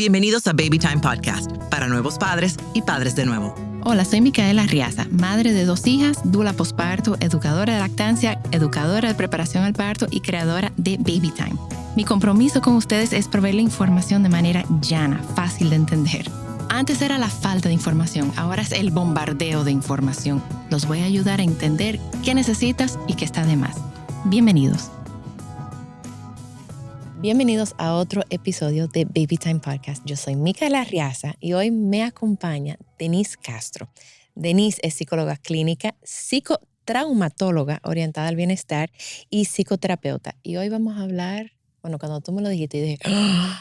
Bienvenidos a Baby Time Podcast, para nuevos padres y padres de nuevo. Hola, soy Micaela Arriaza, madre de 2 hijas, dula posparto, educadora de lactancia, educadora de preparación al parto y creadora de Baby Time. Mi compromiso con ustedes es proveerle información de manera llana, fácil de entender. Antes era la falta de información, ahora es el bombardeo de información. Los voy a ayudar a entender qué necesitas y qué está de más. Bienvenidos. Bienvenidos a otro episodio de Baby Time Podcast. Yo soy Micaela Arriaza y hoy me acompaña Denise Castro. Denise es psicóloga clínica, psicotraumatóloga orientada al bienestar y psicoterapeuta. Y hoy vamos a hablar, cuando tú me lo dijiste, y dije, ¡oh!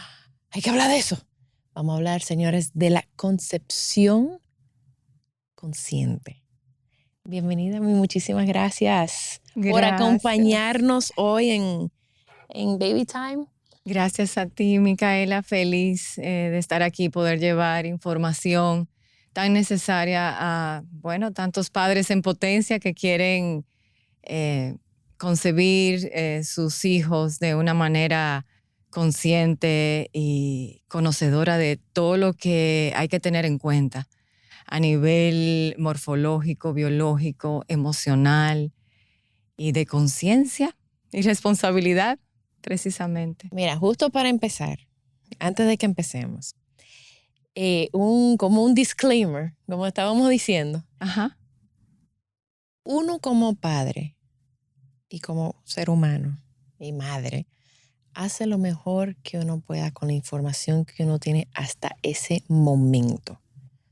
Hay que hablar de eso. Vamos a hablar, señores, de la concepción consciente. Bienvenida, muchísimas gracias por acompañarnos hoy en Baby Time. Gracias a ti, Micaela. Feliz de estar aquí, poder llevar información tan necesaria a, tantos padres en potencia que quieren concebir sus hijos de una manera consciente y conocedora de todo lo que hay que tener en cuenta a nivel morfológico, biológico, emocional y de conciencia y responsabilidad. Precisamente. Mira, justo para empezar, antes de que empecemos, como un disclaimer, como estábamos diciendo. Ajá. Uno como padre y como ser humano y madre hace lo mejor que uno pueda con la información que uno tiene hasta ese momento.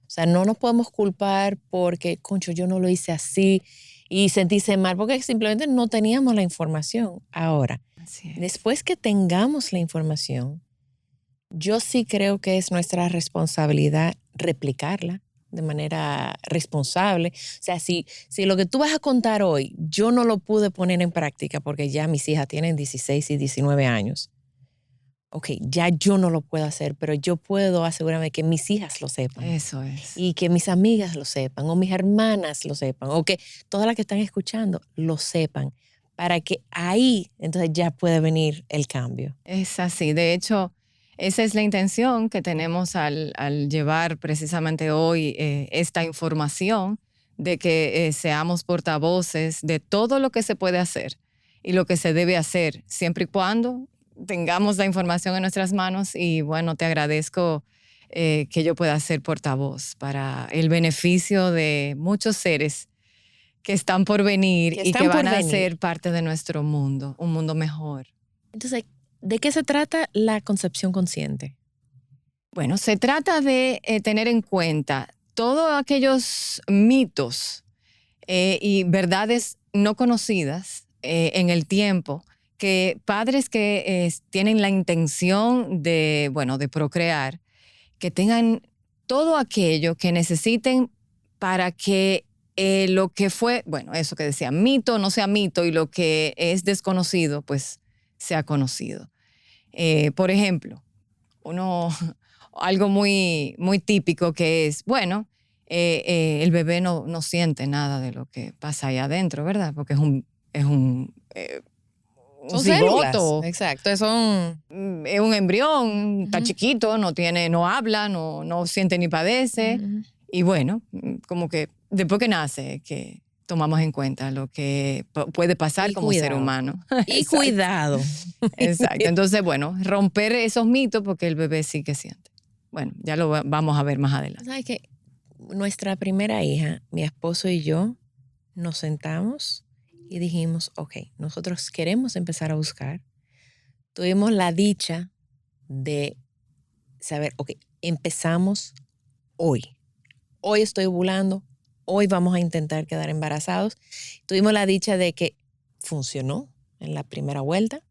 O sea, no nos podemos culpar porque, concho, yo no lo hice así y sentirse mal porque simplemente no teníamos la información. Ahora, después que tengamos la información, yo sí creo que es nuestra responsabilidad replicarla de manera responsable. O sea, si lo que tú vas a contar hoy, yo no lo pude poner en práctica porque ya mis hijas tienen 16 y 19 años. Ok, ya yo no lo puedo hacer, pero yo puedo asegurarme que mis hijas lo sepan. Eso es. Y que mis amigas lo sepan, o mis hermanas lo sepan, o que todas las que están escuchando lo sepan, para que ahí entonces ya puede venir el cambio. Es así. De hecho, esa es la intención que tenemos al llevar precisamente hoy esta información de que seamos portavoces de todo lo que se puede hacer y lo que se debe hacer, siempre y cuando tengamos la información en nuestras manos. Y bueno, te agradezco que yo pueda ser portavoz para el beneficio de muchos seres que están por venir y que van a ser parte de nuestro mundo, un mundo mejor. Entonces, ¿de qué se trata la concepción consciente? Bueno, se trata de tener en cuenta todos aquellos mitos y verdades no conocidas en el tiempo que padres que tienen la intención de procrear, que tengan todo aquello que necesiten para que lo que fue, eso que decía, mito no sea mito y lo que es desconocido, pues sea conocido. Por ejemplo, algo muy, muy típico que es, el bebé no siente nada de lo que pasa ahí adentro, ¿verdad? Porque es un Son cigoto. Células. Exacto, son... Es un embrión, está chiquito, no habla, no siente ni padece. Y como que después que nace, que tomamos en cuenta lo que puede pasar como ser humano. Y cuidado. Exacto. Entonces, romper esos mitos porque el bebé sí que siente. Bueno, ya lo vamos a ver más adelante. ¿Sabes qué? Nuestra primera hija, mi esposo y yo, nos sentamos y dijimos, ok, nosotros queremos empezar a buscar. Tuvimos la dicha de saber, ok, empezamos hoy. Hoy estoy ovulando, hoy vamos a intentar quedar embarazados. Tuvimos la dicha de que funcionó en la primera vuelta.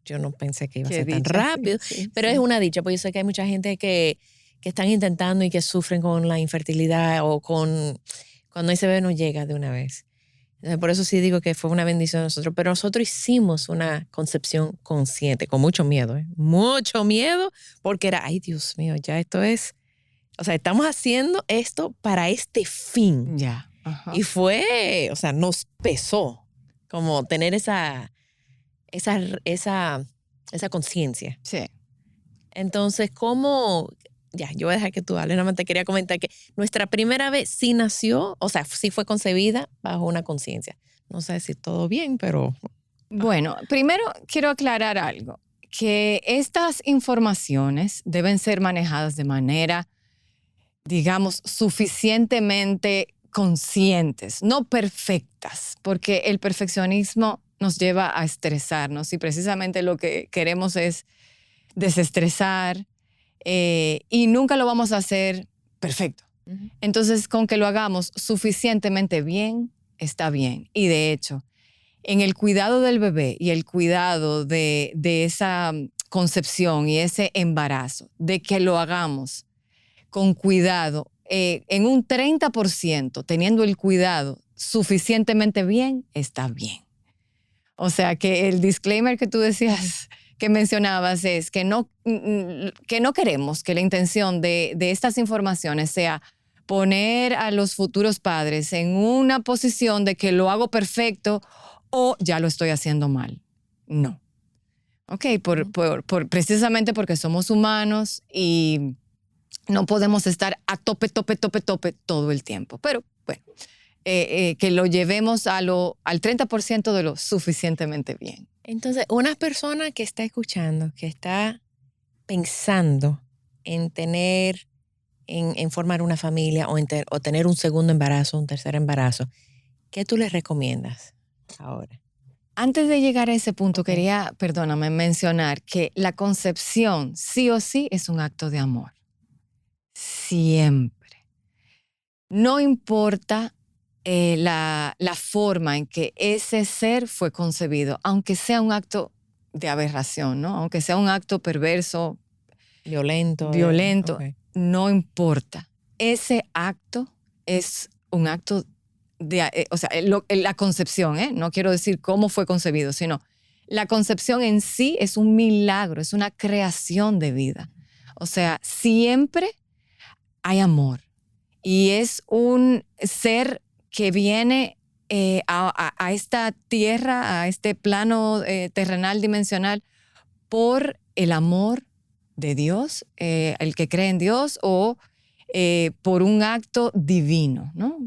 Yo no pensé que iba a ser tan rápido, pero es una dicha, porque yo sé que hay mucha gente que están intentando y que sufren con la infertilidad o cuando ese bebé no llega de una vez. Entonces, por eso sí digo que fue una bendición de nosotros, pero nosotros hicimos una concepción consciente, con mucho miedo, mucho miedo, porque era, ay Dios mío, ya esto es, o sea, estamos haciendo esto para este fin. Ya. Ajá. Y fue, o sea, nos pesó como tener esa conciencia. Sí. Entonces, ¿cómo? Ya, yo voy a dejar que tú hables. Nada más te quería comentar que nuestra primera vez sí nació, o sea, sí fue concebida bajo una conciencia. No sé si todo bien, pero... Bueno, primero quiero aclarar algo, que estas informaciones deben ser manejadas de manera, digamos, suficientemente conscientes, no perfectas, porque el perfeccionismo nos lleva a estresarnos y precisamente lo que queremos es desestresar y nunca lo vamos a hacer perfecto. Ujú. Entonces, con que lo hagamos suficientemente bien, está bien. Y de hecho, en el cuidado del bebé y el cuidado de esa concepción y ese embarazo, de que lo hagamos con cuidado, en un 30%, teniendo el cuidado suficientemente bien, está bien. O sea que el disclaimer que tú decías, que mencionabas, es que no queremos que la intención de estas informaciones sea poner a los futuros padres en una posición de que lo hago perfecto o ya lo estoy haciendo mal. No. Ok, precisamente porque somos humanos y no podemos estar a tope todo el tiempo. Pero bueno, que lo llevemos al 30% de lo suficientemente bien. Entonces, una persona que está escuchando, que está pensando en tener, en formar una familia o tener un segundo embarazo, un tercer embarazo, ¿qué tú les recomiendas ahora? Antes de llegar a ese punto, Ok. quería, perdóname, mencionar que la concepción sí o sí es un acto de amor. Siempre. No importa la forma en que ese ser fue concebido, aunque sea un acto de aberración, ¿no? Aunque sea un acto perverso, Violento. violento, Ok. no importa. Ese acto es un acto o sea, la concepción, no quiero decir cómo fue concebido, sino la concepción en sí es un milagro, es una creación de vida. O sea, siempre hay amor y es un ser que viene a esta tierra, a este plano terrenal dimensional por el amor de Dios, el que cree en Dios, o por un acto divino, ¿no?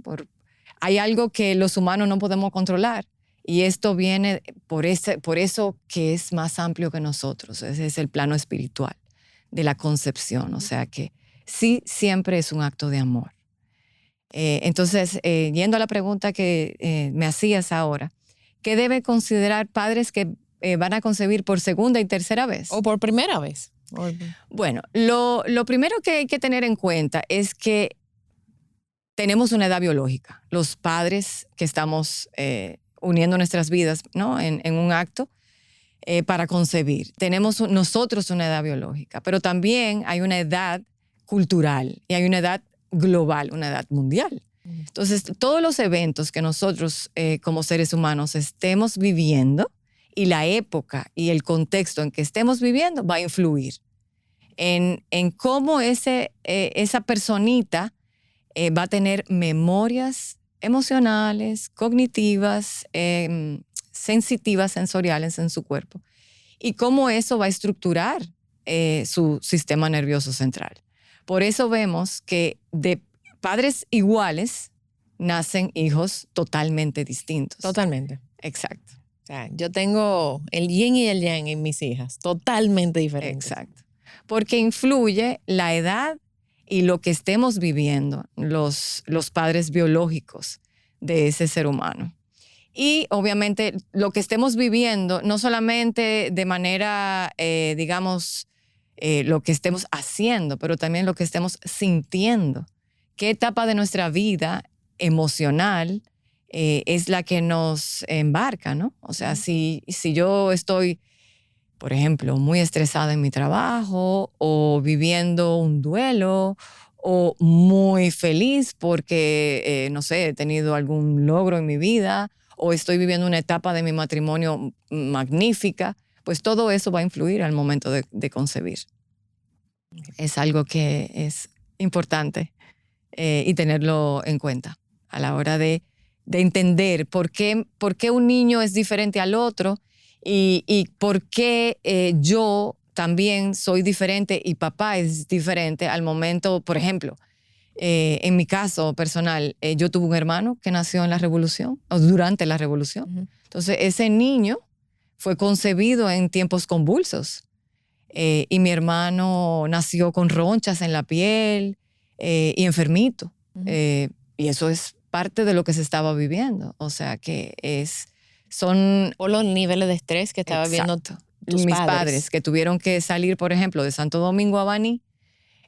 Hay algo que los humanos no podemos controlar y esto viene por eso que es más amplio que nosotros. Ese es el plano espiritual de la concepción. O sea que sí, siempre es un acto de amor. Entonces, yendo a la pregunta que me hacías ahora, ¿qué debe considerar padres que van a concebir por segunda y tercera vez? O por primera vez. Bueno, lo primero que hay que tener en cuenta es que tenemos una edad biológica. Los padres que estamos uniendo nuestras vidas, ¿no? en un acto para concebir. Tenemos nosotros una edad biológica, pero también hay una edad cultural y hay una edad global, una edad mundial. Entonces, todos los eventos que nosotros como seres humanos estemos viviendo y la época y el contexto en que estemos viviendo va a influir en cómo esa personita va a tener memorias emocionales, cognitivas, sensitivas, sensoriales en su cuerpo y cómo eso va a estructurar su sistema nervioso central. Por eso vemos que de padres iguales nacen hijos totalmente distintos. Totalmente. Exacto. O sea, yo tengo el yin y el yang en mis hijas, totalmente diferentes. Exacto. Porque influye la edad y lo que estemos viviendo, los padres biológicos de ese ser humano. Y obviamente lo que estemos viviendo, no solamente de manera, digamos, lo que estemos haciendo, pero también lo que estemos sintiendo. ¿Qué etapa de nuestra vida emocional es la que nos embarca, ¿no? O sea, si yo estoy, por ejemplo, muy estresada en mi trabajo o viviendo un duelo o muy feliz porque, no sé, he tenido algún logro en mi vida o estoy viviendo una etapa de mi matrimonio magnífica, pues todo eso va a influir al momento de concebir. Es algo que es importante y tenerlo en cuenta a la hora de entender por qué un niño es diferente al otro y por qué yo también soy diferente y papá es diferente al momento, por ejemplo, en mi caso personal, yo tuve un hermano que nació en la Revolución, o durante la Revolución. Ujú. Entonces, ese niño fue concebido en tiempos convulsos. Y mi hermano nació con ronchas en la piel y enfermito. Ujú. Y eso es parte de lo que se estaba viviendo. O sea, que son... Por los niveles de estrés que estaba viendo Exacto. tus Mis padres. padres que tuvieron que salir, por ejemplo, de Santo Domingo a Baní,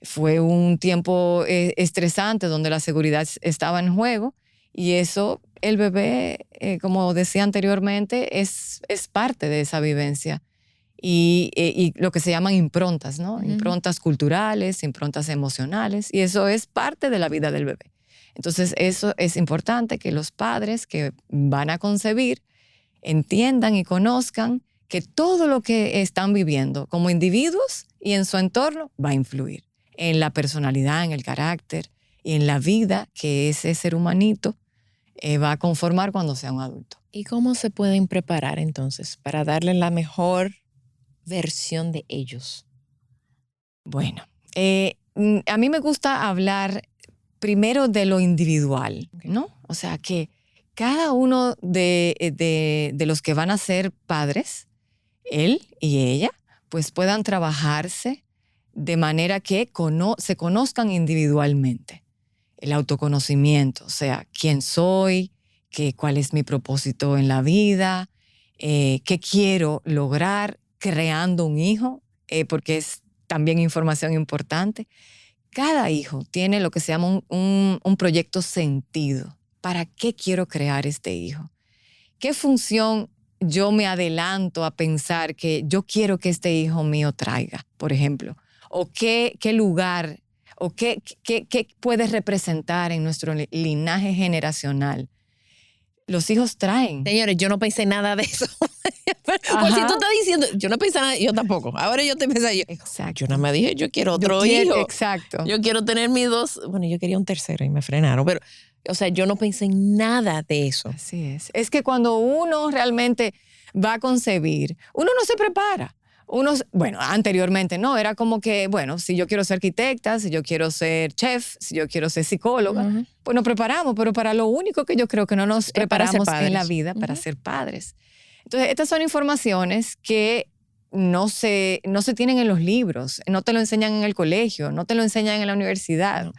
fue un tiempo estresante donde la seguridad estaba en juego y eso, el bebé, como decía anteriormente, es parte de esa vivencia y lo que se llaman improntas, ¿no? Ujú. Improntas culturales, improntas emocionales y eso es parte de la vida del bebé. Entonces eso es importante que los padres que van a concebir entiendan y conozcan que todo lo que están viviendo como individuos y en su entorno va a influir en la personalidad, en el carácter y en la vida que ese ser humanito va a conformar cuando sea un adulto. ¿Y cómo se pueden preparar entonces para darle la mejor versión de ellos? Bueno, a mí me gusta hablar primero de lo individual, Ok. ¿no? O sea, que cada uno de los que van a ser padres, él y ella, pues puedan trabajarse de manera que se conozcan individualmente. El autoconocimiento, o sea, quién soy, cuál es mi propósito en la vida, qué quiero lograr creando un hijo, porque es también información importante. Cada hijo tiene lo que se llama un proyecto sentido. ¿Para qué quiero crear este hijo? ¿Qué función yo me adelanto a pensar que yo quiero que este hijo mío traiga, por ejemplo? ¿O qué lugar, o qué puede representar en nuestro linaje generacional? Los hijos traen. Señores, yo no pensé nada de eso. Por si Ajá. tú estás diciendo, yo no pensé nada, yo tampoco. Ahora yo te pensé, Exacto. yo nada más dije, yo quiero otro Yo quiero- hijo. Exacto. Yo quiero tener mis dos. Bueno, yo quería un tercero y me frenaron, pero, o sea, yo no pensé en nada de eso. Así es. Es que cuando uno realmente va a concebir, uno no se prepara. Bueno, anteriormente no, era como que, bueno, si yo quiero ser arquitecta, si yo quiero ser chef, si yo quiero ser psicóloga, Ujú. pues nos preparamos, pero para lo único que yo creo que no nos Es para ser preparamos en la padres. vida, para Ujú. ser padres. Entonces, estas son informaciones que no se tienen en los libros, no te lo enseñan en el colegio, no te lo enseñan en la universidad. No.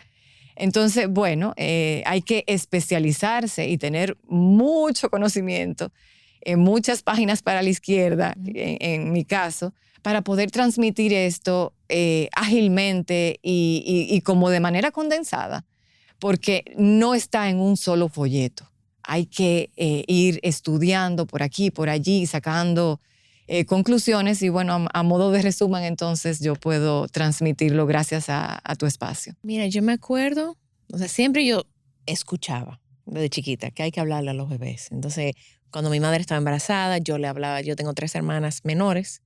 Entonces, bueno, hay que especializarse y tener mucho conocimiento en muchas páginas para la izquierda, Ujú. en mi caso, para poder transmitir esto ágilmente y como de manera condensada, porque no está en un solo folleto. Hay que ir estudiando por aquí, por allí, sacando conclusiones y bueno, a modo de resumen, entonces yo puedo transmitirlo gracias a tu espacio. Mira, yo me acuerdo, o sea, siempre yo escuchaba desde chiquita que hay que hablarle a los bebés. Entonces, cuando mi madre estaba embarazada, yo le hablaba, yo tengo 3 hermanas menores,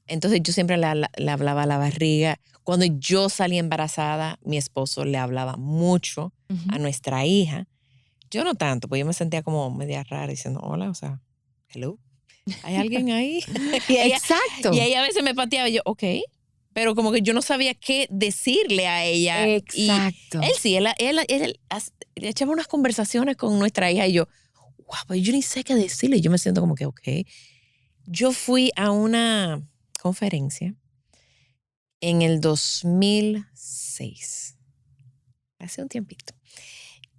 entonces yo siempre le hablaba a la barriga. Cuando yo salí embarazada, mi esposo le hablaba mucho a nuestra hija. Yo no tanto, pues yo me sentía como media rara diciendo, hola, o sea, hello, ¿hay alguien ahí? Exacto. Y ella a veces me pateaba y yo, ok, pero como que yo no sabía qué decirle a ella. Exacto. Y él sí, él echaba unas conversaciones con nuestra hija y yo, wow, pero yo ni sé qué decirle. Yo me siento como que, ok. Yo fui a una conferencia en el 2006, hace un tiempito.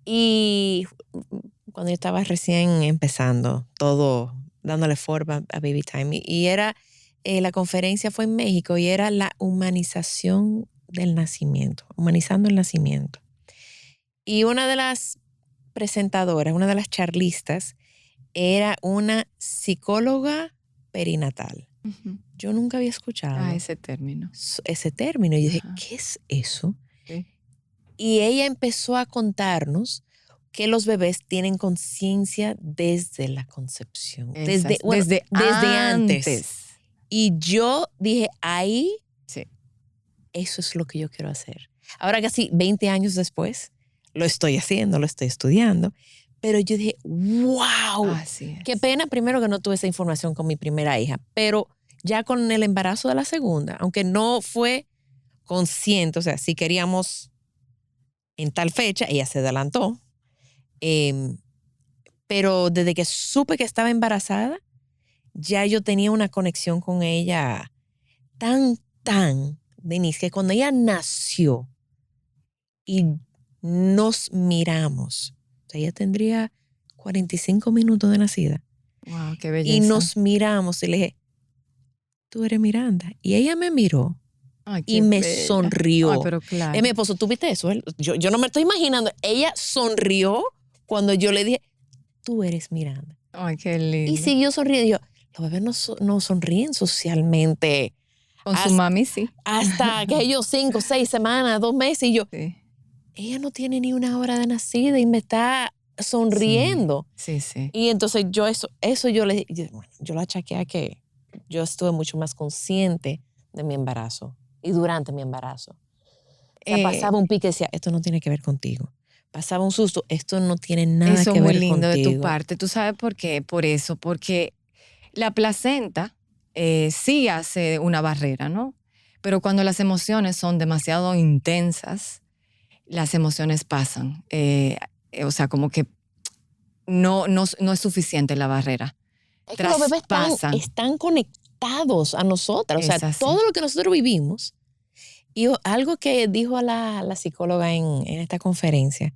Y cuando yo estaba recién empezando, todo dándole forma a Baby Time. Y era, la conferencia fue en México y era la humanización del nacimiento, humanizando el nacimiento. Y una de las presentadoras, una de las charlistas, era una psicóloga perinatal. Yo nunca había escuchado ese término. ese término. Y yo dije, Ajá. ¿qué es eso? Sí. Y ella empezó a contarnos que los bebés tienen conciencia desde la concepción, desde antes. Y yo dije, ahí, Sí. eso es lo que yo quiero hacer. Ahora casi 20 años después, lo estoy haciendo, lo estoy estudiando, pero yo dije, wow, Así es. qué pena primero que no tuve esa información con mi primera hija, pero ya con el embarazo de la segunda, aunque no fue consciente, o sea, si queríamos en tal fecha, ella se adelantó. Pero desde que supe que estaba embarazada, ya yo tenía una conexión con ella tan, Denise, que cuando ella nació y nos miramos, o sea, ella tendría 45 minutos de nacida. Wow, qué belleza. Y nos miramos y le dije, tú eres Miranda. Y ella me miró. Ay, Y me bella. sonrió. Ay, pero claro. Mi esposo, ¿tú viste eso? Yo no me estoy imaginando. Ella sonrió cuando yo le dije, tú eres Miranda. Ay, qué lindo. Y siguió sonriendo. Y yo, los bebés no sonríen socialmente. Con su mami, sí. Hasta aquellos 5, 6 semanas, 2 meses. Y yo, sí. Ella no tiene ni una hora de nacida y me está sonriendo. Sí, sí. Y entonces yo yo lo achaqué a que yo estuve mucho más consciente de mi embarazo y durante mi embarazo. O sea, pasaba un pique y decía, esto no tiene que ver contigo. Pasaba un susto, esto no tiene nada que ver contigo. Eso es muy lindo de tu parte. ¿Tú sabes por qué? Por eso, porque la placenta sí hace una barrera, ¿no? Pero cuando las emociones son demasiado intensas, las emociones pasan. O sea, como que no es suficiente la barrera. Es que los bebés están conectados a nosotras. O sea, todo lo que nosotros vivimos. Y algo que dijo la psicóloga en esta conferencia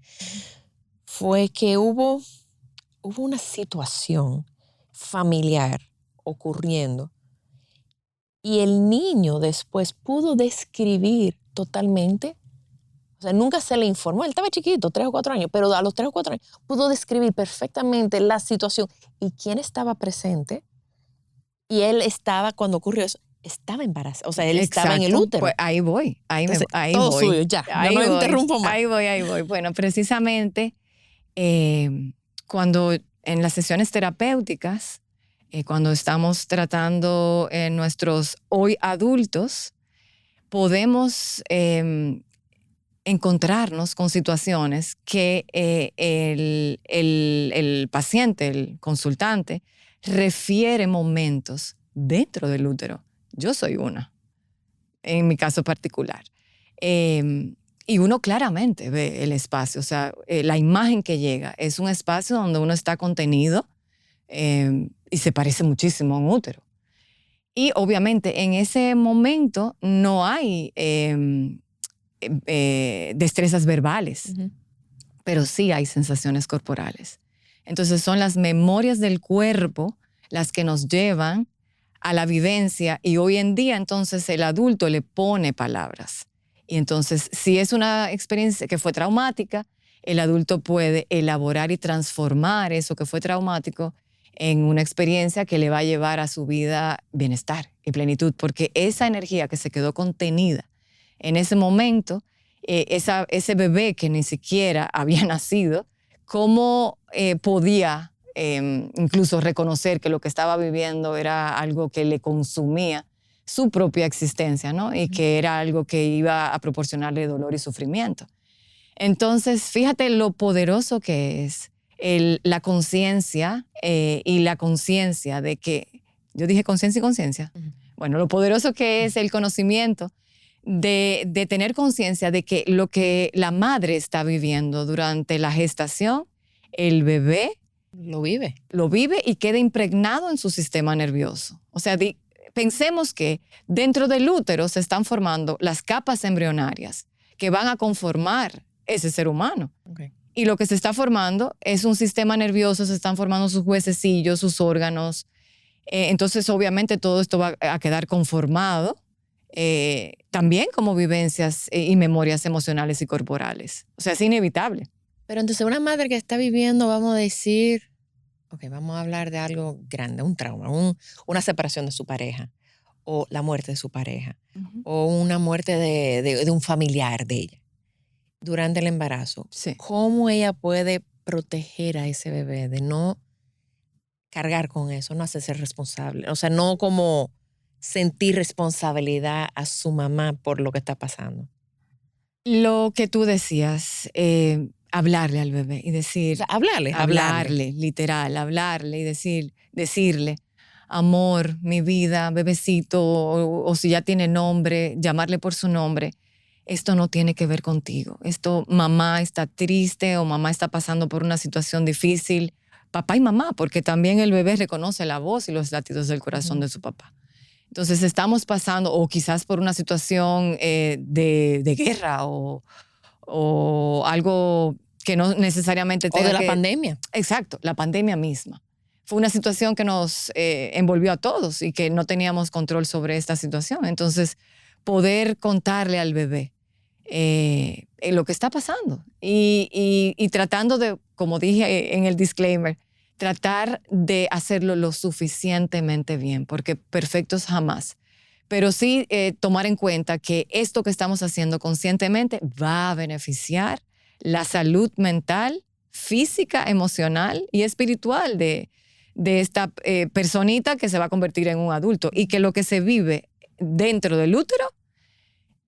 fue que hubo una situación familiar ocurriendo y el niño después pudo describir totalmente, o sea, nunca se le informó, él estaba chiquito, 3 o 4 años, pero a los 3 o 4 años pudo describir perfectamente la situación y quién estaba presente. Y él estaba, cuando ocurrió eso, estaba embarazado. O sea, él estaba en el útero. Pues ahí voy. Entonces, ahí todo voy. suyo, ya. Ahí no voy, me interrumpo más. Ahí voy. Bueno, precisamente cuando en las sesiones terapéuticas, cuando estamos tratando nuestros hoy adultos, podemos encontrarnos con situaciones que el paciente, el consultante, refiere momentos dentro del útero. Yo soy una, en mi caso particular. Y uno claramente ve el espacio, o sea, la imagen que llega es un espacio donde uno está contenido y se parece muchísimo a un útero. Y obviamente en ese momento no hay destrezas verbales, pero sí hay sensaciones corporales. Entonces son las memorias del cuerpo las que nos llevan a la vivencia y hoy en día entonces el adulto le pone palabras. Y entonces si es una experiencia que fue traumática, el adulto puede elaborar y transformar eso que fue traumático en una experiencia que le va a llevar a su vida bienestar y plenitud, porque esa energía que se quedó contenida en ese momento, ese bebé que ni siquiera había nacido, ¿cómo podía incluso reconocer que lo que estaba viviendo era algo que le consumía su propia existencia, ¿no? Y que era algo que iba a proporcionarle dolor y sufrimiento? Entonces, fíjate lo poderoso que es la conciencia y la conciencia de que, yo dije conciencia y conciencia, bueno, lo poderoso que es el conocimiento de tener conciencia de que lo que la madre está viviendo durante la gestación, el bebé lo vive y queda impregnado en su sistema nervioso. O sea, pensemos que dentro del útero se están formando las capas embrionarias que van a conformar ese ser humano. Okay. Y lo que se está formando es un sistema nervioso, se están formando sus huesecillos, sus órganos. Entonces, obviamente, todo esto va a quedar conformado también como vivencias y memorias emocionales y corporales. O sea, es inevitable. Pero entonces una madre que está viviendo, vamos a decir, vamos a hablar de algo grande, un trauma, una separación de su pareja, o la muerte de su pareja, o una muerte de un familiar de ella durante el embarazo. Sí. ¿Cómo ella puede proteger a ese bebé de no cargar con eso, no hacerse responsable? O sea, no como sentir responsabilidad a su mamá por lo que está pasando. Lo que tú decías, hablarle al bebé y decir... O sea, hablarle. Literal, hablarle y decirle, amor, mi vida, bebecito, o si ya tiene nombre, llamarle por su nombre. Esto no tiene que ver contigo. Esto, mamá está triste o mamá está pasando por una situación difícil. Papá y mamá, porque también el bebé reconoce la voz y los latidos del corazón de su papá. Entonces estamos pasando, o quizás por una situación de guerra o algo que no necesariamente tenga O de la pandemia. Exacto, la pandemia misma. Fue una situación que nos envolvió a todos y que no teníamos control sobre esta situación. Entonces, poder contarle al bebé lo que está pasando y tratando de, como dije en el disclaimer, tratar de hacerlo lo suficientemente bien, porque perfectos jamás. Pero sí tomar en cuenta que esto que estamos haciendo conscientemente va a beneficiar la salud mental, física, emocional y espiritual de esta personita que se va a convertir en un adulto, y que lo que se vive dentro del útero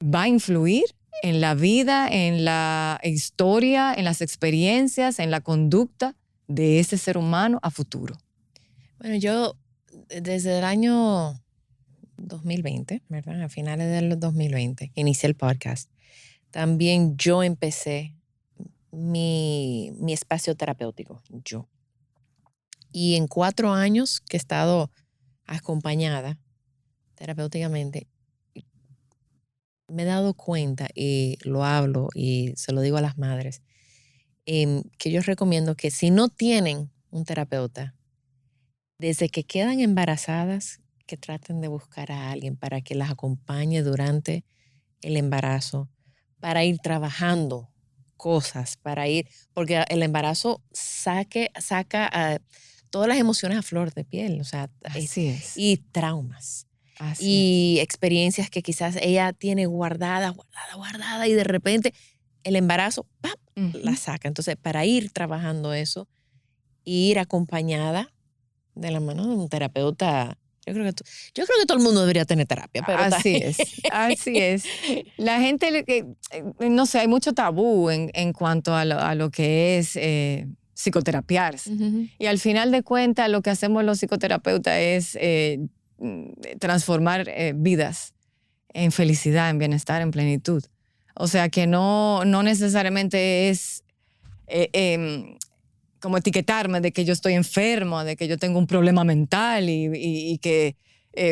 va a influir en la vida, en la historia, en las experiencias, en la conducta de ese ser humano a futuro. Bueno, yo desde el año 2020, ¿verdad? A finales del 2020, que inicié el podcast, también yo empecé mi espacio terapéutico, yo. Y en 4 años que he estado acompañada terapéuticamente, me he dado cuenta, y lo hablo y se lo digo a las madres, que yo recomiendo que si no tienen un terapeuta, desde que quedan embarazadas, que traten de buscar a alguien para que las acompañe durante el embarazo, para ir trabajando cosas, porque el embarazo saca todas las emociones a flor de piel, o sea, Así es. y traumas. Así Y experiencias que quizás ella tiene guardada, y de repente el embarazo, ¡pap!, la saca. Entonces, para ir trabajando eso, ir acompañada de la mano de un terapeuta, yo creo que todo el mundo debería tener terapia. Pero así es. La gente, no sé, hay mucho tabú en cuanto a lo que es psicoterapiarse. Y al final de cuentas, lo que hacemos los psicoterapeutas es transformar vidas en felicidad, en bienestar, en plenitud. O sea que no necesariamente es como etiquetarme de que yo estoy enfermo, de que yo tengo un problema mental y que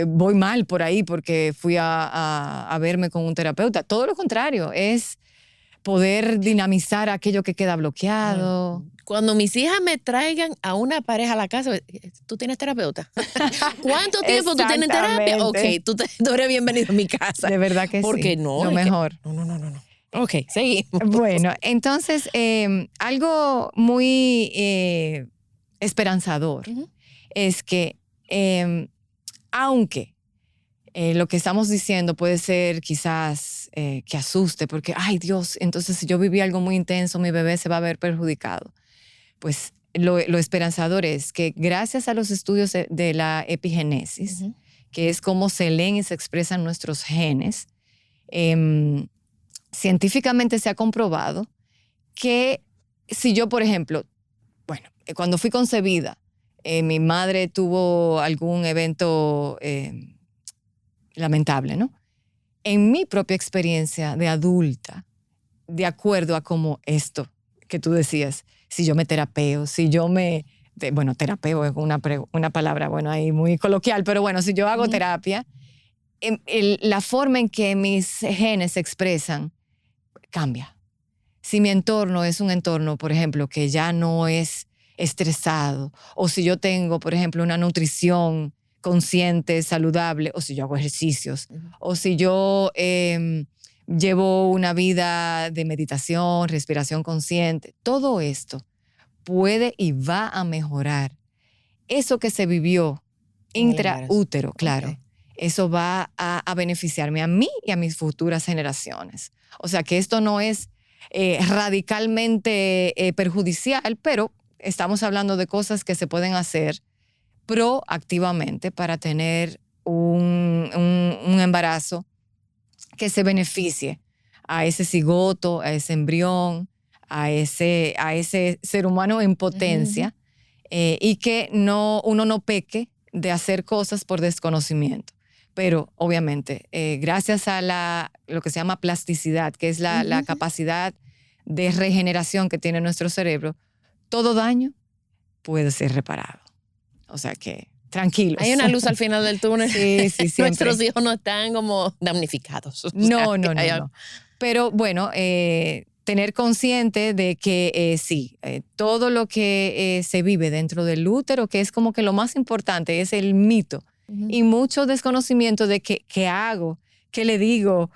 voy mal por ahí porque fui a verme con un terapeuta. Todo lo contrario, es poder dinamizar aquello que queda bloqueado. Cuando mis hijas me traigan a una pareja a la casa, ¿tú tienes terapeuta? ¿Cuánto tiempo tú tienes terapia? Ok, tú eres bienvenido a mi casa. De verdad que porque sí. No, lo mejor. No. Ok, seguimos. Bueno, entonces, algo muy esperanzador es que, aunque lo que estamos diciendo puede ser quizás que asuste, porque, ay Dios, entonces si yo viví algo muy intenso, mi bebé se va a ver perjudicado. Pues lo esperanzador es que gracias a los estudios de la epigenesis, que es cómo se leen y se expresan nuestros genes, científicamente se ha comprobado que si yo, por ejemplo, bueno, cuando fui concebida, mi madre tuvo algún evento lamentable, ¿no? En mi propia experiencia de adulta, de acuerdo a como esto que tú decías, si yo me terapeo, si yo me... bueno, terapeo es una palabra, bueno, ahí muy coloquial, pero bueno, si yo hago terapia, la forma en que mis genes se expresan cambia. Si mi entorno es un entorno, por ejemplo, que ya no es estresado, o si yo tengo, por ejemplo, una nutrición consciente, saludable, o si yo hago ejercicios, o si yo llevo una vida de meditación, respiración consciente, todo esto puede y va a mejorar eso que se vivió intraútero, claro. Okay. Eso va a beneficiarme a mí y a mis futuras generaciones. O sea que esto no es radicalmente perjudicial, pero estamos hablando de cosas que se pueden hacer proactivamente para tener un embarazo que se beneficie a ese cigoto, a ese embrión, a ese ser humano en potencia, y que uno no peque de hacer cosas por desconocimiento. Pero obviamente, gracias a lo que se llama plasticidad, que es la capacidad de regeneración que tiene nuestro cerebro, todo daño puede ser reparado. O sea que, tranquilos. Hay una luz al final del túnel. Sí, siempre. Nuestros hijos no están como damnificados. No. Pero bueno, tener consciente de que sí, todo lo que se vive dentro del útero, que es como que lo más importante, es el mito. Y mucho desconocimiento de qué hago, qué le digo,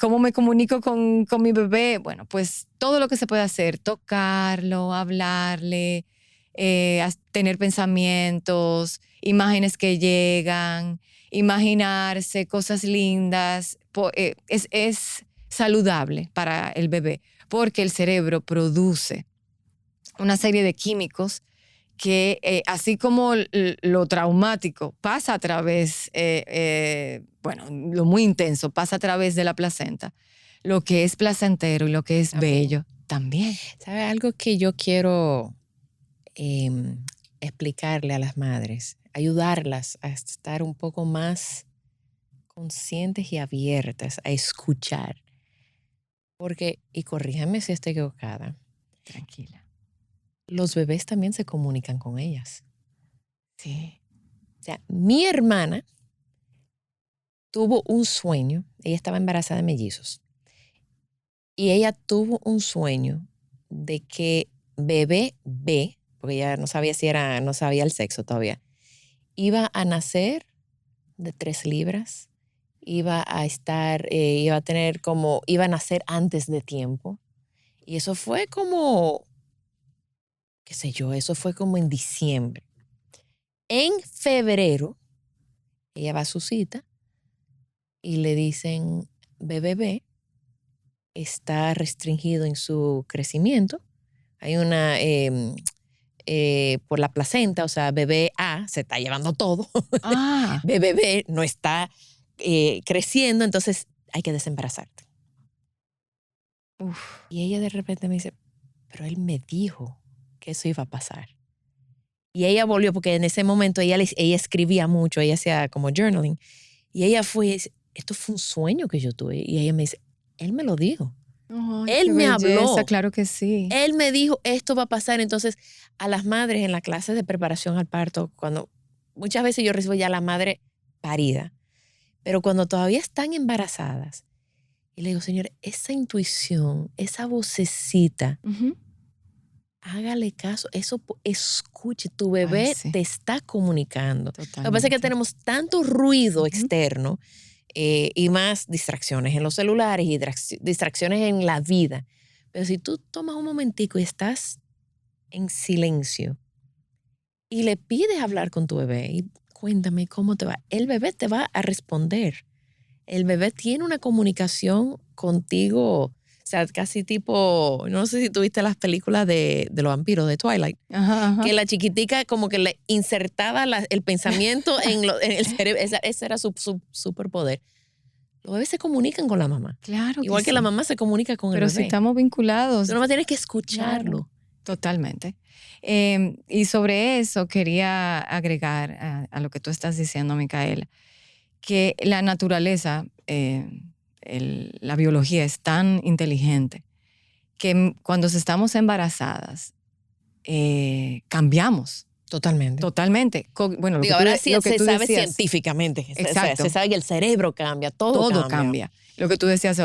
cómo me comunico con mi bebé. Bueno, pues todo lo que se puede hacer, tocarlo, hablarle, tener pensamientos, imágenes que llegan, imaginarse cosas lindas, es saludable para el bebé porque el cerebro produce una serie de químicos que así como lo traumático pasa a través, lo muy intenso pasa a través de la placenta, lo que es placentero y lo que es bello también. ¿Sabe algo que yo quiero explicarle a las madres? Ayudarlas a estar un poco más conscientes y abiertas a escuchar. Porque, y corríjame si estoy equivocada. Tranquila. Los bebés también se comunican con ellas. Sí. O sea, mi hermana tuvo un sueño, ella estaba embarazada de mellizos, y ella tuvo un sueño de que bebé B, porque ella no sabía no sabía el sexo todavía, iba a nacer de 3 libras, iba a nacer antes de tiempo, y eso fue como, qué sé yo, eso fue como en diciembre. En febrero, ella va a su cita y le dicen, bebé está restringido en su crecimiento. Hay una, por la placenta, o sea, bebé A se está llevando todo. Bebé B no está creciendo, entonces hay que desembarazarte. Y ella de repente me dice, pero él me dijo que eso iba a pasar. Y ella volvió, porque en ese momento ella escribía mucho, ella hacía como journaling. Y ella fue y dice, esto fue un sueño que yo tuve. Y ella me dice, él me lo dijo. Él me habló. Claro que sí. Él me dijo, esto va a pasar. Entonces, a las madres en la clase de preparación al parto, cuando muchas veces yo recibo ya la madre parida, pero cuando todavía están embarazadas, y le digo, señor, esa intuición, esa vocecita, hágale caso, eso escuche, tu bebé te está comunicando. Totalmente. Lo que pasa es que tenemos tanto ruido externo y más distracciones en los celulares y distracciones en la vida. Pero si tú tomas un momentico y estás en silencio y le pides hablar con tu bebé y cuéntame cómo te va, el bebé te va a responder. El bebé tiene una comunicación contigo, o sea, casi tipo, no sé si tuviste las películas de los vampiros de Twilight, que la chiquitica como que le insertaba el pensamiento en el cerebro, ese era su superpoder. Los bebés se comunican con la mamá. Claro. Igual que la mamá se comunica con el bebé. Pero si estamos vinculados. Tú nomás tienes que escucharlo. Claro. Totalmente. Y sobre eso quería agregar a lo que tú estás diciendo, Micaela, que la naturaleza, la biología es tan inteligente que cuando estamos embarazadas cambiamos. Totalmente. Bueno, ahora sí se sabe científicamente. Exacto. Se sabe que el cerebro cambia, todo cambia. Lo que tú decías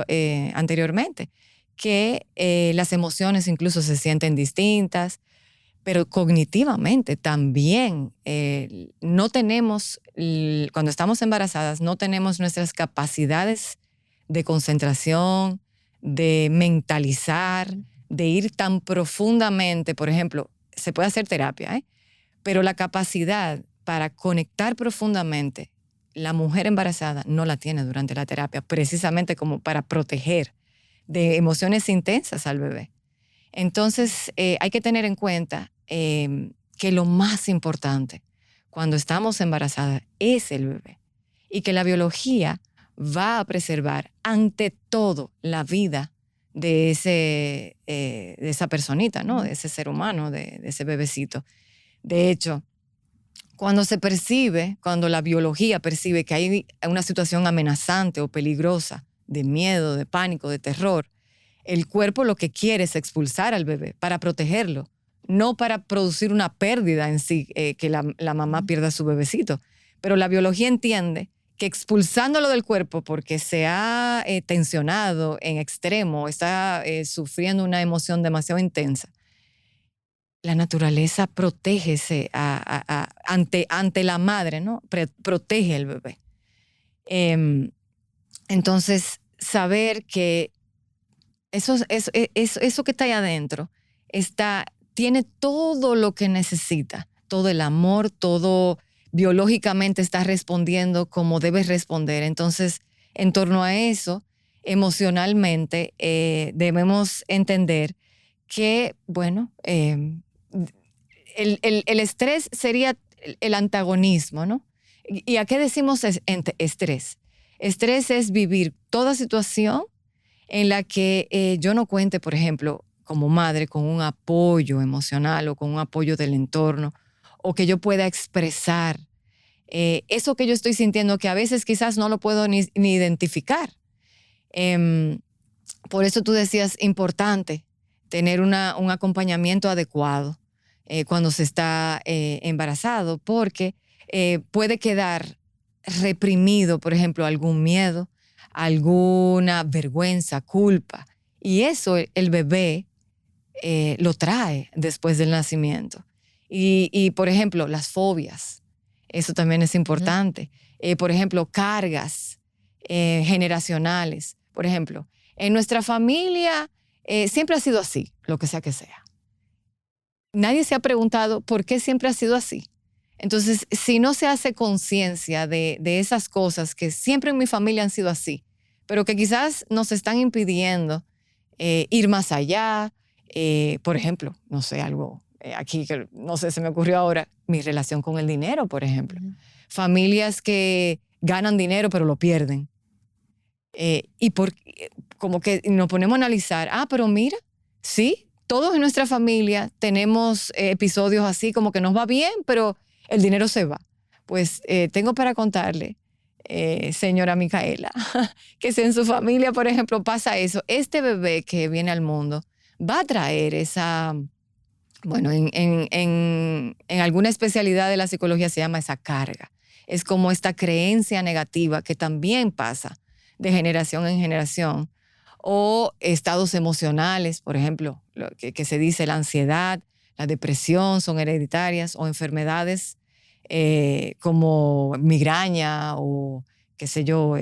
anteriormente, que las emociones incluso se sienten distintas, pero cognitivamente también no tenemos, cuando estamos embarazadas, no tenemos nuestras capacidades de concentración, de mentalizar, de ir tan profundamente. Por ejemplo, se puede hacer terapia, pero la capacidad para conectar profundamente, la mujer embarazada no la tiene durante la terapia, precisamente como para proteger de emociones intensas al bebé. Entonces, hay que tener en cuenta que lo más importante cuando estamos embarazadas es el bebé y que la biología va a preservar ante todo la vida de esa personita, ¿no? De ese ser humano, de ese bebecito. De hecho, Cuando se percibe, cuando la biología percibe que hay una situación amenazante o peligrosa, de miedo, de pánico, de terror, el cuerpo lo que quiere es expulsar al bebé para protegerlo, no para producir una pérdida en sí, que la mamá pierda a su bebecito. Pero la biología entiende que expulsándolo del cuerpo porque se ha tensionado en extremo, está sufriendo una emoción demasiado intensa, la naturaleza protege ante la madre, ¿no? Protege al bebé. Entonces, saber que eso que está ahí adentro tiene todo lo que necesita, todo el amor, todo biológicamente está respondiendo como debe responder. Entonces, en torno a eso, emocionalmente, debemos entender que, bueno, el estrés sería el antagonismo, ¿no? ¿Y a qué decimos estrés? Estrés es vivir toda situación en la que yo no cuente, por ejemplo, como madre, con un apoyo emocional o con un apoyo del entorno, o que yo pueda expresar eso que yo estoy sintiendo, que a veces quizás no lo puedo ni identificar. Por eso tú decías, importante tener un acompañamiento adecuado cuando se está embarazado, porque puede quedar reprimido, por ejemplo, algún miedo, alguna vergüenza, culpa. Y eso el bebé lo trae después del nacimiento. Y, por ejemplo, las fobias, eso también es importante. Por ejemplo, cargas generacionales. Por ejemplo, en nuestra familia siempre ha sido así, lo que sea que sea. Nadie se ha preguntado por qué siempre ha sido así. Entonces, si no se hace conciencia de esas cosas que siempre en mi familia han sido así, pero que quizás nos están impidiendo ir más allá, por ejemplo, no sé, algo aquí que no sé, se me ocurrió ahora, mi relación con el dinero, por ejemplo. Familias que ganan dinero pero lo pierden. Como que nos ponemos a analizar, pero mira, sí, todos en nuestra familia tenemos episodios así como que nos va bien, pero el dinero se va. Pues tengo para contarle, señora Micaela, que si en su familia, por ejemplo, pasa eso, este bebé que viene al mundo va a traer esa, bueno, en alguna especialidad de la psicología se llama esa carga. Es como esta creencia negativa que también pasa de generación en generación. O estados emocionales, por ejemplo, lo que se dice la ansiedad, la depresión son hereditarias, o enfermedades como migraña o qué sé yo,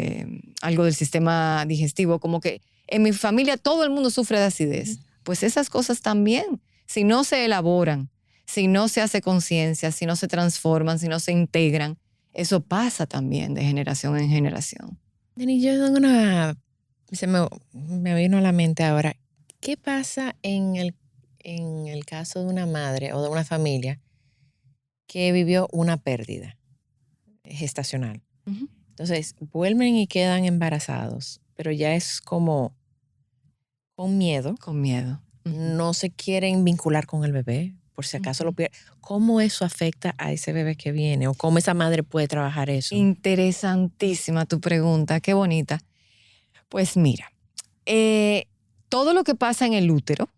algo del sistema digestivo, como que en mi familia todo el mundo sufre de acidez. Pues esas cosas también, si no se elaboran, si no se hace conciencia, si no se transforman, si no se integran, eso pasa también de generación en generación. Dani, yo tengo me vino a la mente ahora, ¿qué pasa en el caso de una madre o de una familia que vivió una pérdida gestacional? Uh-huh. Entonces, vuelven y quedan embarazados, pero ya es como con miedo. Con miedo. Uh-huh. No se quieren vincular con el bebé, por si acaso lo pierden. ¿Cómo eso afecta a ese bebé que viene? ¿O cómo esa madre puede trabajar eso? Interesantísima tu pregunta, qué bonita. Pues mira, todo lo que pasa en el útero,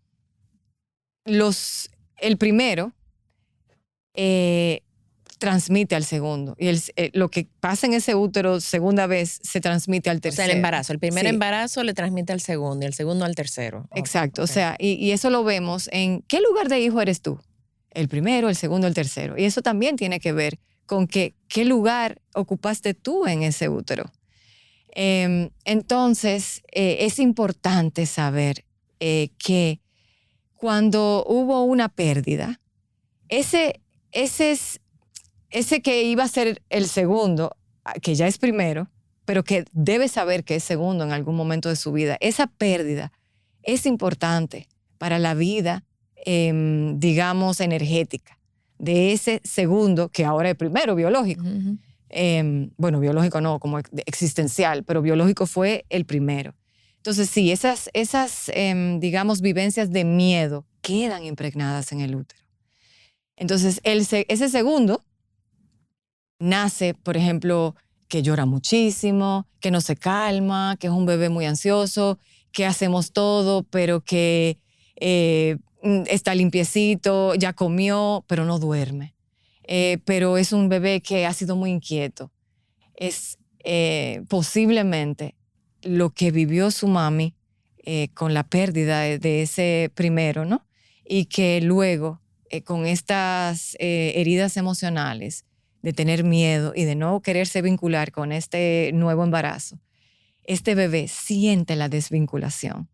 el primero transmite al segundo. Y lo que pasa en ese útero segunda vez se transmite al tercero. O sea, el embarazo. El primer embarazo le transmite al segundo y el segundo al tercero. Exacto. Okay. O sea, y eso lo vemos en ¿qué lugar de hijo eres tú? El primero, el segundo, el tercero. Y eso también tiene que ver con qué lugar ocupaste tú en ese útero. Entonces, es importante saber que cuando hubo una pérdida, ese que iba a ser el segundo, que ya es primero, pero que debe saber que es segundo en algún momento de su vida, esa pérdida es importante para la vida, digamos, energética de ese segundo, que ahora es primero, biológico. Uh-huh. Bueno, biológico no, como existencial, pero biológico fue el primero. Entonces, sí, esas digamos, vivencias de miedo quedan impregnadas en el útero. Entonces, ese segundo nace, por ejemplo, que llora muchísimo, que no se calma, que es un bebé muy ansioso, que hacemos todo, pero que está limpiecito, ya comió, pero no duerme. Pero es un bebé que ha sido muy inquieto. Es posiblemente lo que vivió su mami con la pérdida de ese primero, ¿no? Y que luego, con estas heridas emocionales, de tener miedo y de no quererse vincular con este nuevo embarazo, este bebé siente la desvinculación.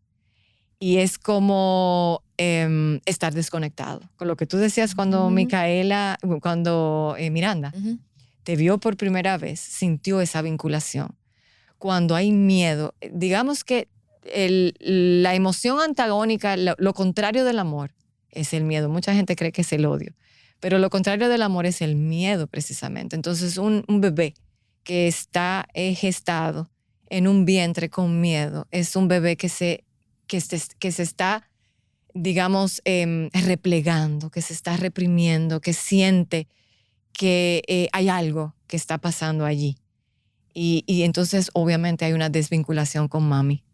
Y es como estar desconectado. Con lo que tú decías cuando Miranda te vio por primera vez, sintió esa vinculación. Cuando hay miedo, digamos que la emoción antagónica, lo contrario del amor, es el miedo. Mucha gente cree que es el odio, pero lo contrario del amor es el miedo precisamente. Entonces un bebé que está gestado en un vientre con miedo es un bebé que se está, digamos, replegando, que se está reprimiendo, que siente que hay algo que está pasando allí. Y entonces obviamente hay una desvinculación con mami.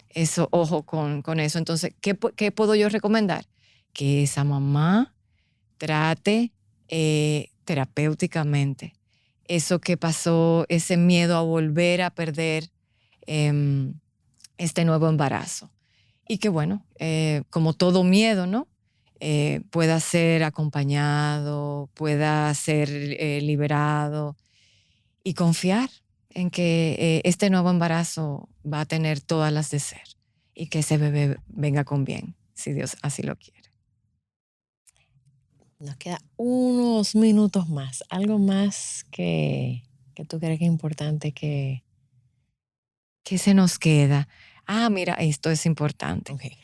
Eso, ojo con eso. Entonces, ¿qué puedo yo recomendar? Que esa mamá trate terapéuticamente eso que pasó, ese miedo a volver a perder este nuevo embarazo. Y que bueno, como todo miedo, ¿no? Pueda ser acompañado, pueda ser liberado y confiar en que este nuevo embarazo va a tener todas las de ser y que ese bebé venga con bien, si Dios así lo quiere. Nos queda unos minutos más. ¿Algo más que tú crees que es importante que... ¿Qué se nos queda? Ah, mira, esto es importante. Okay.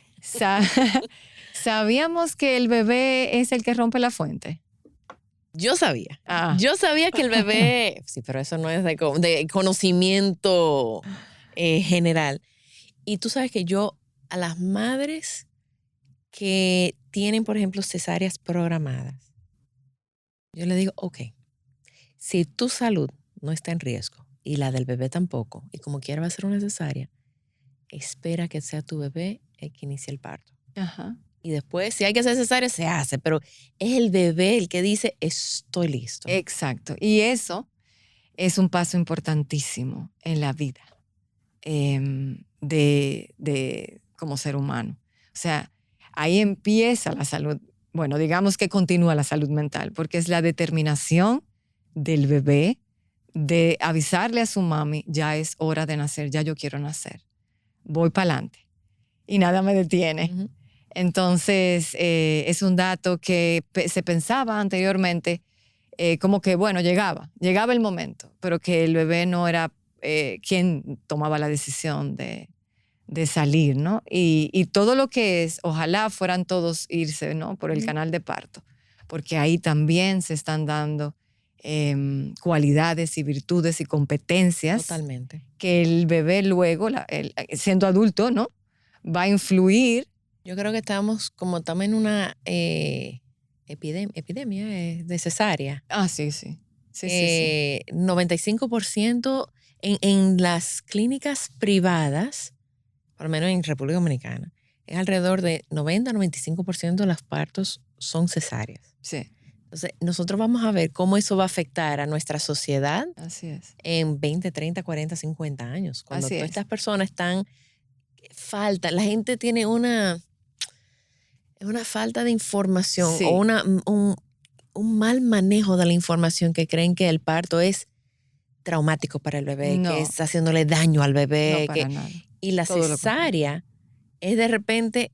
¿Sabíamos que el bebé es el que rompe la fuente? Yo sabía. Ah. Yo sabía que el bebé... Sí, pero eso no es de conocimiento general. Y tú sabes que yo, a las madres que tienen, por ejemplo, cesáreas programadas, yo le digo, ok, si tu salud no está en riesgo y la del bebé tampoco, y como quiera va a ser una cesárea, espera que sea tu bebé el que inicie el parto. Ajá. Y después, si hay que hacer cesárea, se hace, pero es el bebé el que dice, estoy listo. Exacto. Y eso es un paso importantísimo en la vida de como ser humano. O sea, ahí empieza la salud. Bueno, digamos que continúa la salud mental, porque es la determinación del bebé de avisarle a su mami, ya es hora de nacer, ya yo quiero nacer. Voy para adelante. Y nada me detiene. Uh-huh. Entonces, es un dato que se pensaba anteriormente como que, bueno, llegaba el momento, pero que el bebé no era quien tomaba la decisión de salir, ¿no? Y todo lo que es, ojalá fueran todos irse, ¿no? Por el canal de parto, porque ahí también se están dando cualidades y virtudes y competencias. Totalmente. Que el bebé luego, siendo adulto, ¿no? Va a influir. Yo creo que estamos en una epidemia de cesárea. Ah, sí. 95% en las clínicas privadas, por lo menos en República Dominicana, es alrededor de 90-95% de los partos son cesáreas. Sí. Entonces, nosotros vamos a ver cómo eso va a afectar a nuestra sociedad. Así es. En 20, 30, 40, 50 años. Cuando Así todas es. estas personas la gente tiene una falta de información, Sí. o un mal manejo de la información, que creen que el parto es traumático para el bebé, No. que es haciéndole daño al bebé. No, para nada. Y la Todo lo cesárea es de repente,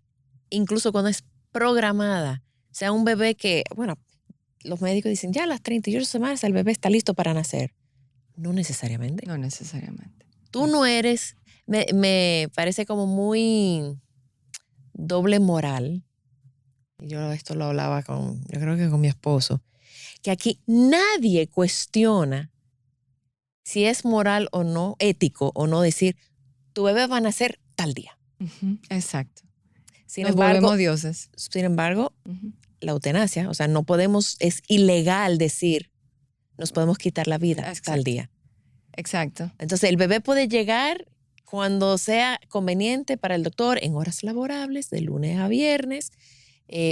incluso cuando es programada, sea un bebé que, bueno, los médicos dicen, ya a las 38 semanas el bebé está listo para nacer. No necesariamente. No necesariamente. Tú no eres, me parece como muy doble moral. Yo esto lo hablaba yo creo que con mi esposo, que aquí nadie cuestiona si es moral o no, ético o no decir, tu bebé va a nacer tal día. Uh-huh. Exacto. Sin Nos embargo, volvemos dioses. Sin embargo, Uh-huh. la eutanasia, o sea, no podemos, es ilegal decir, nos podemos quitar la vida al día. Exacto. Entonces, el bebé puede llegar cuando sea conveniente para el doctor en horas laborables, de lunes a viernes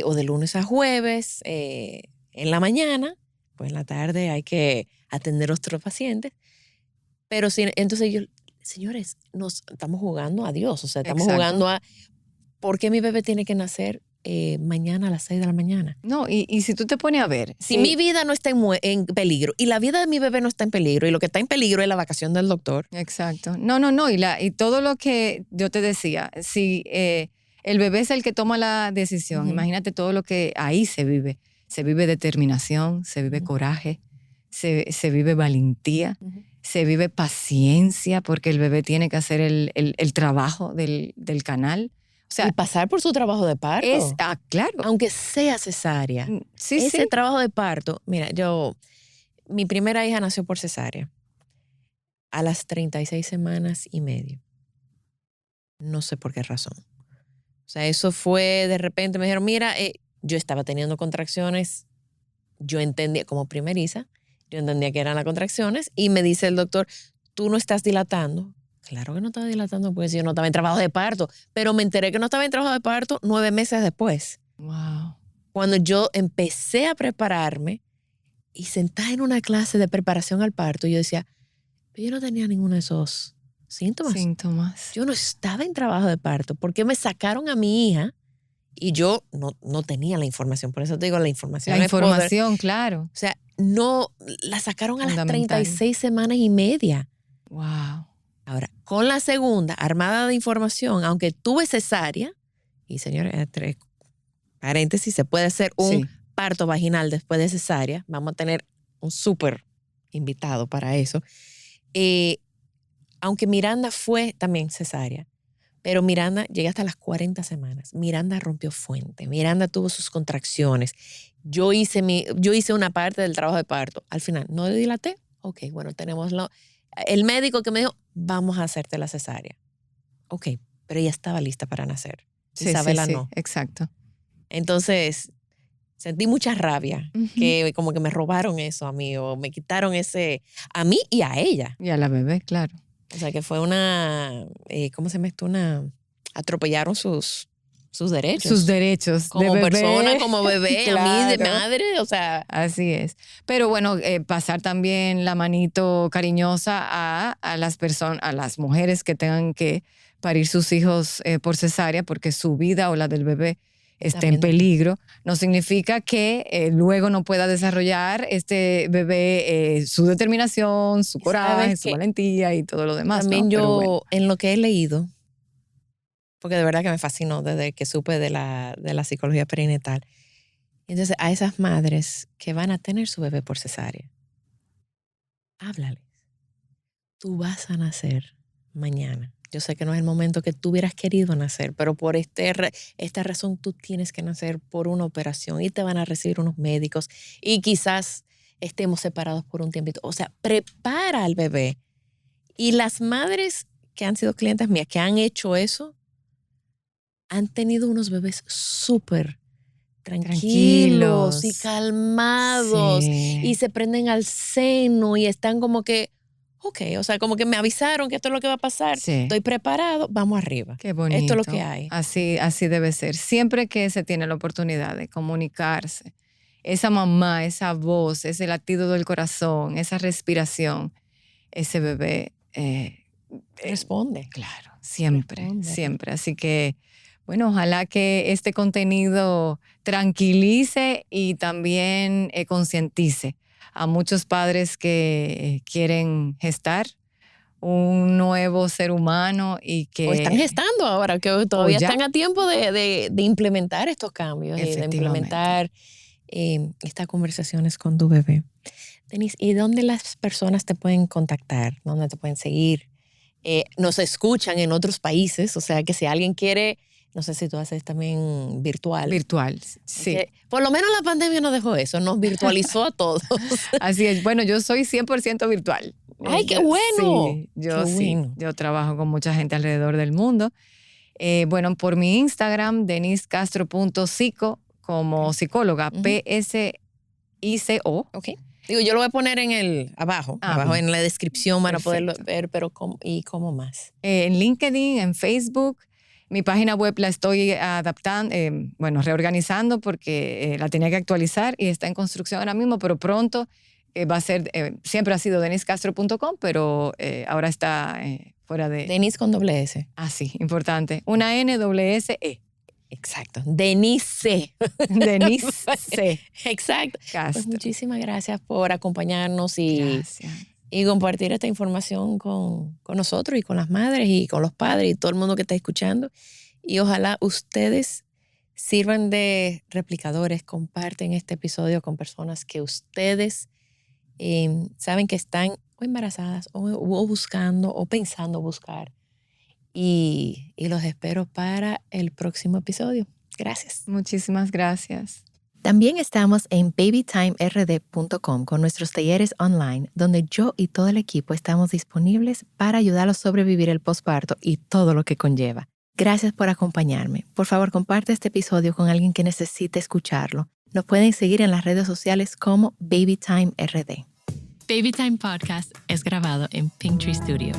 o de lunes a jueves, en la mañana, pues en la tarde hay que atender a otros pacientes. Pero entonces ellos, señores, nos estamos jugando a Dios, o sea, estamos jugando a ¿por qué mi bebé tiene que nacer mañana a las 6 de la mañana? No, y si tú te pones a ver. Si mi vida no está en peligro y la vida de mi bebé no está en peligro y lo que está en peligro es la vacación del doctor. Exacto. No. Y todo lo que yo te decía, si el bebé es el que toma la decisión, imagínate todo lo que ahí se vive. Se vive determinación, se vive coraje, se vive valentía, se vive paciencia porque el bebé tiene que hacer el trabajo del canal. O sea, y pasar por su trabajo de parto. Claro. Aunque sea cesárea. Sí, ese trabajo de parto, mira, mi primera hija nació por cesárea a las 36 semanas y medio. No sé por qué razón. O sea, eso fue de repente, me dijeron, mira, yo estaba teniendo contracciones, yo entendía, como primeriza, yo entendía que eran las contracciones y me dice el doctor, tú no estás dilatando. Claro que no estaba dilatando porque yo no estaba en trabajo de parto, pero me enteré que no estaba en trabajo de parto 9 meses después. Wow. Cuando yo empecé a prepararme y sentada en una clase de preparación al parto, yo decía, pero yo no tenía ninguno de esos síntomas. Yo no estaba en trabajo de parto. ¿Por qué me sacaron a mi hija? Y yo no tenía la información. Por eso te digo, la información La es poder. información, claro. O sea, no, la sacaron a las 36 semanas y media. Wow. Ahora, con la segunda, armada de información, aunque tuve cesárea, y señores, entre paréntesis, se puede hacer un parto vaginal después de cesárea. Vamos a tener un súper invitado para eso. Aunque Miranda fue también cesárea, pero Miranda llega hasta las 40 semanas. Miranda rompió fuente. Miranda tuvo sus contracciones. Yo hice una parte del trabajo de parto. Al final, ¿no dilaté? Ok, bueno, tenemos el médico que me dijo, vamos a hacerte la cesárea. Ok, pero ella estaba lista para nacer. Isabela no. Exacto. Entonces, sentí mucha rabia, que como que me robaron eso a mí, o me quitaron a mí y a ella. Y a la bebé, claro. O sea, que fue ¿cómo se llama esto? Atropellaron sus derechos. Sus derechos como de bebé. Persona, como bebé, claro. A mí de madre, o sea. Así es. Pero bueno, pasar también la manito cariñosa a las personas, a las mujeres que tengan que parir sus hijos por cesárea porque su vida o la del bebé esté en peligro, no significa que luego no pueda desarrollar este bebé su determinación, su coraje, su valentía y todo lo demás. También ¿no? Bueno. En lo que he leído, porque de verdad que me fascinó desde que supe de la psicología perinatal. Entonces, a esas madres que van a tener su bebé por cesárea, háblales. Tú vas a nacer mañana. Yo sé que no es el momento que tú hubieras querido nacer, pero por esta razón tú tienes que nacer por una operación y te van a recibir unos médicos y quizás estemos separados por un tiempito. O sea, prepara al bebé. Y las madres que han sido clientes mías, que han hecho eso, han tenido unos bebés súper tranquilos y calmados y se prenden al seno y están como que, ok, o sea, como que me avisaron que esto es lo que va a pasar, estoy preparado, vamos arriba. Qué bonito. Esto es lo que hay. Así debe ser. Siempre que se tiene la oportunidad de comunicarse, esa mamá, esa voz, ese latido del corazón, esa respiración, ese bebé responde. Claro, siempre. Así que, bueno, ojalá que este contenido tranquilice y también concientice a muchos padres que quieren gestar un nuevo ser humano y que... O están gestando ahora, que todavía están a tiempo de implementar estos cambios y de implementar estas conversaciones con tu bebé. Denise, ¿y dónde las personas te pueden contactar? ¿Dónde te pueden seguir? Nos escuchan en otros países, o sea que si alguien quiere... No sé si tú haces también virtual. Virtual, sí. Por lo menos la pandemia nos dejó eso, nos virtualizó a todos. Así es. Bueno, yo soy 100% virtual. ¡Ay, qué bueno! Sí, yo trabajo con mucha gente alrededor del mundo. Bueno, por mi Instagram, deniscastro.psico, como psicóloga, PSICO. Digo, yo lo voy a poner abajo en la descripción para poderlo ver, pero ¿cómo más? En LinkedIn, en Facebook. Mi página web la estoy adaptando, reorganizando porque la tenía que actualizar y está en construcción ahora mismo, pero pronto va a ser, siempre ha sido deniscastro.com, pero ahora está fuera de... Denise con doble S. Ah, sí, importante. Una N-S-E. Exacto. Denise. Denise. Exacto. Castro. Pues muchísimas gracias por acompañarnos Gracias. y compartir esta información con nosotros y con las madres y con los padres y todo el mundo que está escuchando. Y ojalá ustedes sirvan de replicadores, comparten este episodio con personas que ustedes saben que están o embarazadas o buscando o pensando buscar. Y los espero para el próximo episodio. Gracias. Muchísimas gracias. También estamos en babytimerd.com con nuestros talleres online, donde yo y todo el equipo estamos disponibles para ayudarlos a sobrevivir el posparto y todo lo que conlleva. Gracias por acompañarme. Por favor, comparte este episodio con alguien que necesite escucharlo. Nos pueden seguir en las redes sociales como BabyTimeRD. Baby Time Podcast es grabado en Pinktree Studio.